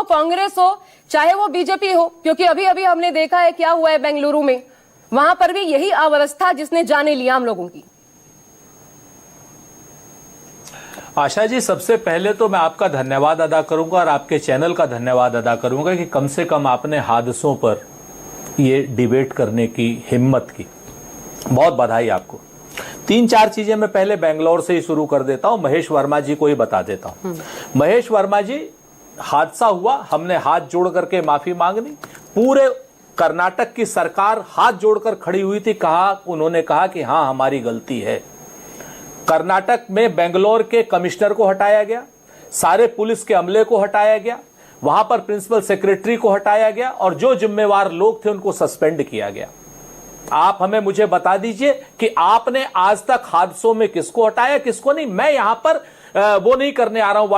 कांग्रेस हो चाहे वो बीजेपी हो, क्योंकि अभी अभी हमने देखा है क्या हुआ है बेंगलुरु में, वहां पर भी यही अव्यवस्था जिसने जाने लिया हम लोगों की। आशा जी, सबसे पहले तो मैं आपका धन्यवाद अदा करूंगा और आपके चैनल का धन्यवाद अदा करूंगा कि कम से कम आपने हादसों पर ये डिबेट करने की हिम्मत की। बहुत बधाई आपको। 3-4 चीजें मैं पहले बेंगलोर से ही शुरू कर देता हूं, महेश वर्मा जी को ही बता देता हूं। महेश वर्मा जी, हादसा हुआ, हमने हाथ जोड़ करके माफी मांगनी। पूरे कर्नाटक की सरकार हाथ जोड़कर खड़ी हुई थी, उन्होंने कहा कि हां हमारी गलती है। कर्नाटक में बेंगलोर के कमिश्नर को हटाया गया, सारे पुलिस के अमले को हटाया गया, वहां पर प्रिंसिपल सेक्रेटरी को हटाया गया और जो जिम्मेवार लोग थे उनको सस्पेंड किया गया। आप मुझे बता दीजिए कि आपने आज तक हादसों में किसको हटाया, किसको नहीं। मैं यहां पर वो नहीं करने आ रहा हूं,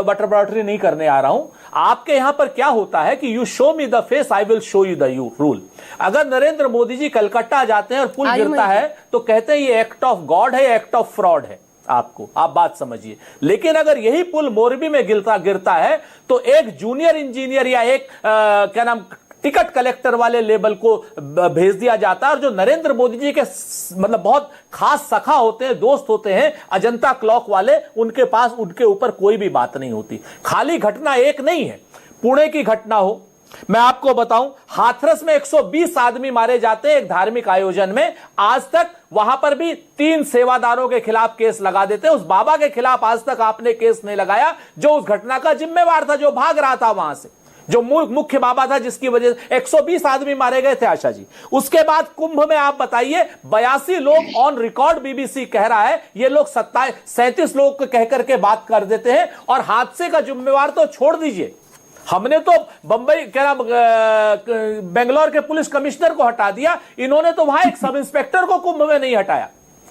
वाटर बॉटरी नहीं करने आ रहा हूं। आपके यहां पर क्या होता है कि you show me the face, I will show you the rule. अगर नरेंद्र मोदी जी कलकत्ता जाते हैं और पुल गिरता है तो कहते हैं ये एक्ट ऑफ गॉड है, एक्ट ऑफ फ्रॉड है। आप बात समझिए। लेकिन अगर यही पुल मोरबी में गिरता है तो एक जूनियर इंजीनियर या एक क्या नाम टिकट कलेक्टर वाले लेवल को भेज दिया जाता है। और जो नरेंद्र मोदी जी के मतलब बहुत खास सखा होते हैं, दोस्त होते हैं, अजंता क्लॉक वाले, उनके पास उनके ऊपर कोई भी बात नहीं होती। खाली घटना एक नहीं है, पुणे की घटना हो, मैं आपको बताऊं, हाथरस में 120 आदमी मारे जाते हैं एक धार्मिक आयोजन में। आज तक वहां पर भी 3 सेवादारों के खिलाफ केस लगा देते हैं। उस बाबा के खिलाफ आज तक आपने केस नहीं लगाया जो उस घटना का जिम्मेवार था, जो भाग रहा था वहां से, जो मुख्य बाबा था जिसकी वजह से 120 आदमी मारे गए थे। आशा जी, उसके बाद कुंभ में आप बताइए 82 लोग ऑन रिकॉर्ड, बीबीसी कह रहा है, ये लोग 37 लोग को कहकर के बात कर देते हैं। और हादसे का जिम्मेवार तो छोड़ दीजिए, हमने तो बंबई बेंगलोर के पुलिस कमिश्नर को हटा दिया, इन्होंने तो वहां एक सब इंस्पेक्टर को कुंभ में नहीं हटाया,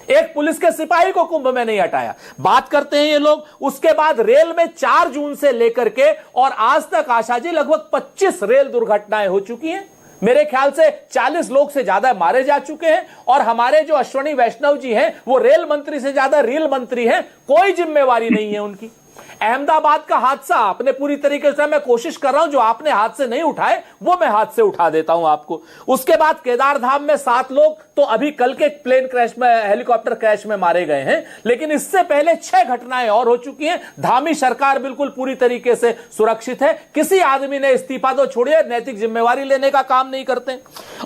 एक पुलिस के सिपाही को कुंभ में नहीं हटाया। बात करते हैं ये लोग। उसके बाद रेल में 4 जून से लेकर के और आज तक आशा जी लगभग 25 रेल दुर्घटनाएं हो चुकी हैं। मेरे ख्याल से 40 लोग से ज्यादा मारे जा चुके हैं। और हमारे जो अश्वनी वैष्णव जी हैं वो रेल मंत्री से ज्यादा रेल मंत्री हैं, कोई जिम्मेवारी नहीं है उनकी। अहमदाबाद का हादसा आपने पूरी तरीके से, मैं कोशिश कर रहा हूं जो आपने हाथ से नहीं उठाए वो मैं हाथ से उठा देता हूं आपको। उसके बाद केदारधाम में 7 लोग तो अभी कल के प्लेन क्रैश में, हेलीकॉप्टर क्रैश में मारे गए हैं। लेकिन इससे पहले 6 घटनाएं और हो चुकी हैं। धामी सरकार बिल्कुल पूरी तरीके से सुरक्षित है, किसी आदमी ने इस्तीफा तो छोड़िए, नैतिक जिम्मेवारी लेने का काम नहीं करते।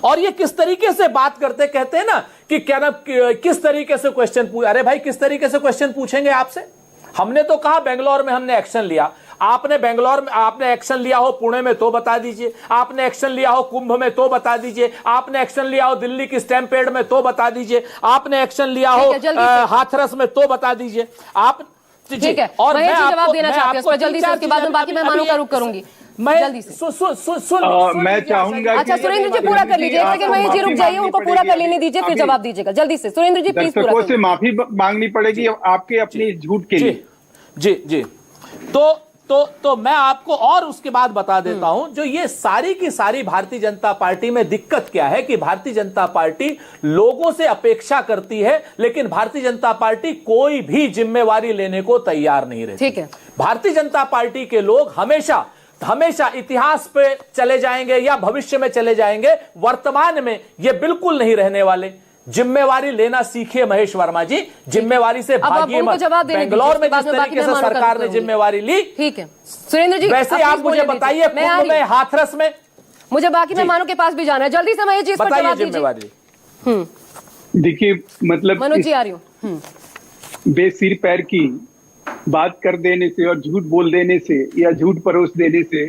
और ये किस तरीके से बात करते, कहते हैं ना कि क्या ना किस तरीके से क्वेश्चन अरे भाई किस तरीके से क्वेश्चन पूछेंगे आपसे। हमने तो कहा बेंगलोर में हमने एक्शन लिया, आपने बेंगलोर में आपने एक्शन लिया हो पुणे में तो बता दीजिए, आपने एक्शन लिया हो कुंभ में तो बता दीजिए, आपने एक्शन लिया हो दिल्ली की स्टैम्पेड में तो बता दीजिए, आपने एक्शन लिया हो हाथरस में तो बता दीजिए। आप ठीक है, और मैं जवाब देना चाहती हूं जल्दी से, उसके बाद मैं बाकी मेहमानों का रुख करूंगी। मैं जल्दी से मैं चाहूंगा। अच्छा सुरेंद्र जी पूरा कर लीजिए, एक सेकंड महेश जी रुक जाइए, उनको पूरा कर लेने दीजिए फिर जवाब दीजिएगा। जल्दी से सुरेंद्र जी प्लीज पूरा। से माफी मांगनी पड़ेगी आपके अपनी झूठ के लिए। जी तो मैं आपको और उसके बाद बता देता हूं, जो ये सारी की सारी भारतीय जनता पार्टी में दिक्कत क्या है कि भारतीय जनता पार्टी लोगों से अपेक्षा करती है लेकिन भारतीय जनता पार्टी कोई भी जिम्मेवारी लेने को तैयार नहीं रहती। ठीक है, भारतीय जनता पार्टी के लोग हमेशा इतिहास पे चले जाएंगे या भविष्य में चले जाएंगे, वर्तमान में ये बिल्कुल नहीं रहने वाले। जिम्मेवारी लेना सीखिए महेश वर्मा जी, जिम्मेवारी से भागिए मत। बेंगलोर में जिस तरीके से सरकार ने जिम्मेवारी ली, ठीक है सुरेंद्र जी, वैसे आप मुझे बताइए कुंभ में, हाथरस में, मुझे बाकी मेहमानों के पास भी जाना है। जल्दी से महेश जी इस पर जवाब दीजिए। देखिए मतलब मनोज जी आ रही हूँ। बेसिर पैर की बात कर देने से और झूठ बोल देने से या झूठ परोस देने से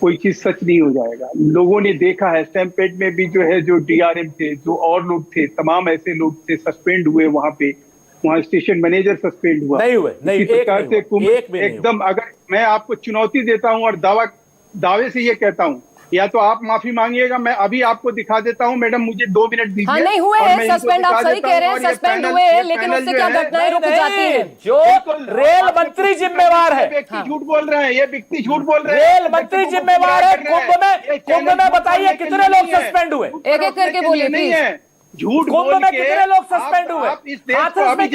कोई चीज सच नहीं हो जाएगा। लोगों ने देखा है स्टैम्पेड में भी जो है, जो डीआरएम थे, जो और लोग थे, तमाम ऐसे लोग थे सस्पेंड हुए वहां पे। वहां स्टेशन मैनेजर सस्पेंड हुआ, नहीं हुए, नहीं, इसी प्रकार से एकदम। अगर मैं आपको चुनौती देता हूं और दावे से ये कहता हूं, या तो आप माफी मांगिएगा, मैं अभी आपको दिखा देता हूं। मैडम मुझे 2 मिनट दीजिए। हाँ, नहीं हुए हैं सस्पेंड, आप सही कह रहे हैं, सस्पेंड हुए हैं, लेकिन उससे क्या घटनाएं रुक जाती हैं? जो रेल मंत्री जिम्मेवार है, व्यक्ति झूठ बोल रहे हैं, ये व्यक्ति झूठ बोल रहे हैं। रेल मंत्री जिम्मेवार है। कुंभ में बताइए कितने लोग सस्पेंड हुए, एक एक करके बोलिए नहीं है। झूठ कुंभ में कितने लोग सस्पेंड हुए? इस देश को अभी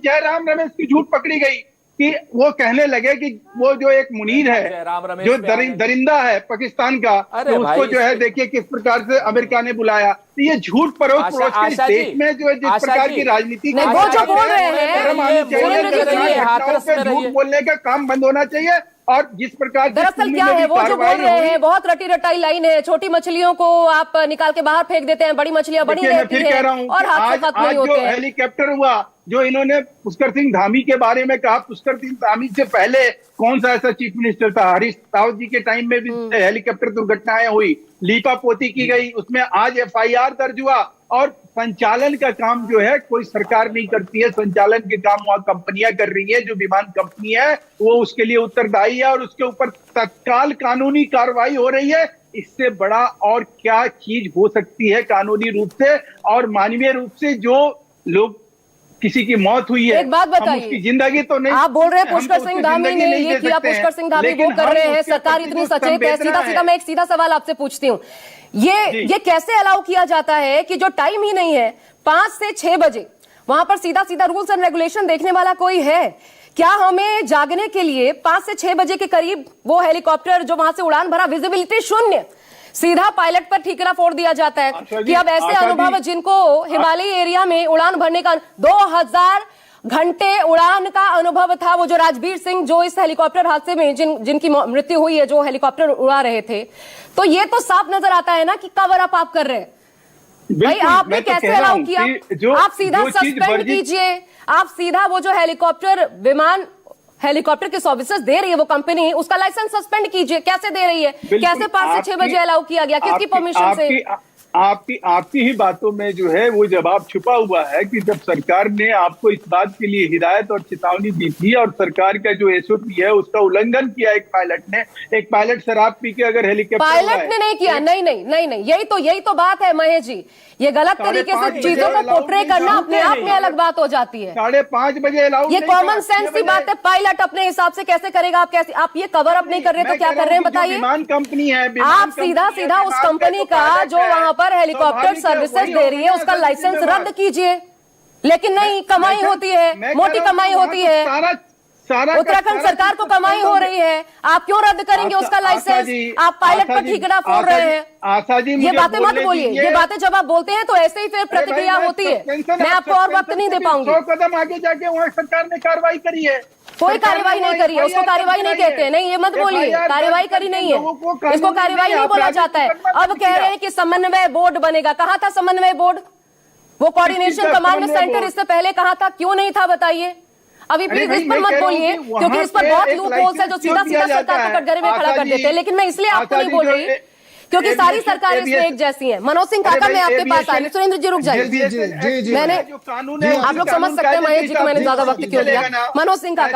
जयराम रमेश की झूठ पकड़ी गई, कि वो कहने लगे कि वो जो एक मुनीर है, जयराम रमेश जो पे आ गए। दरिंदा है पाकिस्तान का, अरे तो उसको भाई, जो है देखिए किस प्रकार से अमेरिका ने बुलाया। तो ये झूठ परोस परोस के इस आशा जी, देश में जो है जिस आशा प्रकार जी, की राजनीति नहीं, वो जो बोल रहे हैं, शर्म आनी चाहिए, सुरेंद्र जी, घटनाओं सुनिए, हाथरस में पे रहिए। झूठ बोलने का काम बंद होना चाहिए। और जिस प्रकार की दरअसल कुल्लू क्या में है भी वो जो बोल कार्रवाई रहे हुई, हैं, बहुत रटी रटाई लाइन है, छोटी मछलियों को आप निकाल के बाहर फेंक देते हैं, बड़ी मछलियां बड़ी देखिए, मैं रहती फिर कह है रहा हूं और कि हादसे खत्म नहीं आज जो होते हैं। हेलीकॉप्टर हुआ, जो इन्होंने पुष्कर सिंह धामी के बारे में कहा, पुष्कर सिंह धामी से पहले कौन सा ऐसा चीफ मिनिस्टर था? हरीश रावत जी के टाइम में भी हेलीकॉप्टर दुर्घटनाएं हुई, लीपापोती की गई, उसमें आज FIR दर्ज हुआ। और संचालन का काम जो है कोई सरकार नहीं करती है, संचालन के काम वहां कंपनियां कर रही है। जो विमान कंपनी है वो उसके लिए उत्तरदायी है और उसके ऊपर तत्काल कानूनी कार्रवाई हो रही है। इससे बड़ा और क्या चीज हो सकती है कानूनी रूप से और मानवीय रूप से? जो लोग किसी की मौत हुई है, एक बात हम बताइए, उसकी जिंदगी तो नहीं, आप बोल रहे हैं हम पुष्कर तो सिंह उसकी धामी जिंदगी ने नहीं ये दे किया, सकते हैं, पुष्कर सिंह धामी लेकिन वो कर हम रहे हैं, उसके सरकार प्रति इतनी जो सचेत है। संवेदना सीधा सीधा मैं एक सीधा सवाल आपसे पूछती हूँ, ये कैसे अलाउ किया जाता है कि जो टाइम ही नहीं है 5 से 6 बजे वहां पर सीधा सीधा रूल्स एंड रेगुलेशन देखने वाला कोई है क्या? हमें जागने के लिए 5 से 6 बजे के करीब वो हेलीकॉप्टर जो वहां से उड़ान भरा, विजिबिलिटी शून्य, सीधा पायलट पर ठीकरा फोड़ दिया जाता है कि अब ऐसे अनुभव जिनको हिमालयी एरिया में उड़ान भरने का 2000 घंटे उड़ान का अनुभव था, वो जो राजवीर सिंह जो इस हेलीकॉप्टर हादसे में जिनकी मृत्यु हुई है, जो हेलीकॉप्टर उड़ा रहे थे, तो ये तो साफ नजर आता है ना कि कवर अप आप कर रहे हैं। भाई आपने कैसे अलाउ किया? आप सीधा सस्पेंड कीजिए, आप सीधा वो जो हेलीकॉप्टर विमान हेलीकॉप्टर के सर्विसेज दे रही है वो कंपनी, उसका लाइसेंस सस्पेंड कीजिए। कैसे दे रही है? कैसे 5 से 6 बजे अलाउ किया गया? किसकी परमिशन से? आपकी ही बातों में जो है वो जवाब छुपा हुआ है कि जब सरकार ने आपको इस बात के लिए हिदायत और चेतावनी दी थी और सरकार का जो SOP है उसका उल्लंघन किया एक पायलट शराब पी के अगर हेलीकॉप्टर, पायलट ने नहीं किया, नहीं, यही तो बात है महेश जी, ये गलत तरीके से चीजों को पोर्ट्रे करना अपने आप में अलग बात हो जाती है। 5:30 बजे अलाउड, ये कॉमन सेंस की बात है। पायलट अपने हिसाब से कैसे करेगा? आप ये कवर अप नहीं कर रहे तो क्या कर रहे हैं बताइए? विमान कंपनी है, आप सीधा उस कंपनी का जो वहां पर हेलीकॉप्टर सर्विसेज दे रही है उसका लाइसेंस रद्द कीजिए। लेकिन नहीं, कमाई होती है, मोटी कमाई होती है, उत्तराखंड सरकार को कमाई हो रही है, आप क्यों रद्द करेंगे उसका लाइसेंस? आप पायलट पर ठीकरा फोड़ रहे हैं। आशा जी, ये बातें मत बोलिए, ये बातें जब आप बोलते हैं तो ऐसे ही फिर प्रतिक्रिया होती है। मैं आपको और वक्त नहीं दे पाऊंगी। 100 कदम आगे जाके वहाँ सरकार ने कार्रवाई करी है। कोई कार्रवाई नहीं करी है, उसको कार्रवाई नहीं कहते हैं। नहीं, ये मत बोलिए, कार्रवाई करी नहीं है, इसको कार्रवाई नहीं बोला जाता है। अब कह रहे हैं कि समन्वय बोर्ड बनेगा। कहाँ था समन्वय बोर्ड? वो कोऑर्डिनेशन कमांड सेंटर इससे पहले कहाँ था? क्यों नहीं था बताइए? अभी प्लीज इस पर मत बोलिए, क्योंकि इस पर बहुत लूप होल्स है जो सीधा सीधा सरकार को कटघरे में खड़ा कर देते हैं। लेकिन मैं इसलिए आपको नहीं बोल रही क्योंकि सारी सरकारें इसमें एक जैसी हैं। मनोज सिंह काका, मैं आपके पास आई। सुरेंद्र जी रुक जाइए, मैंने आप लोग समझ सकते हैं महेश जी को मैंने ज्यादा वक्त क्यों लिया। मनोज सिंह काका।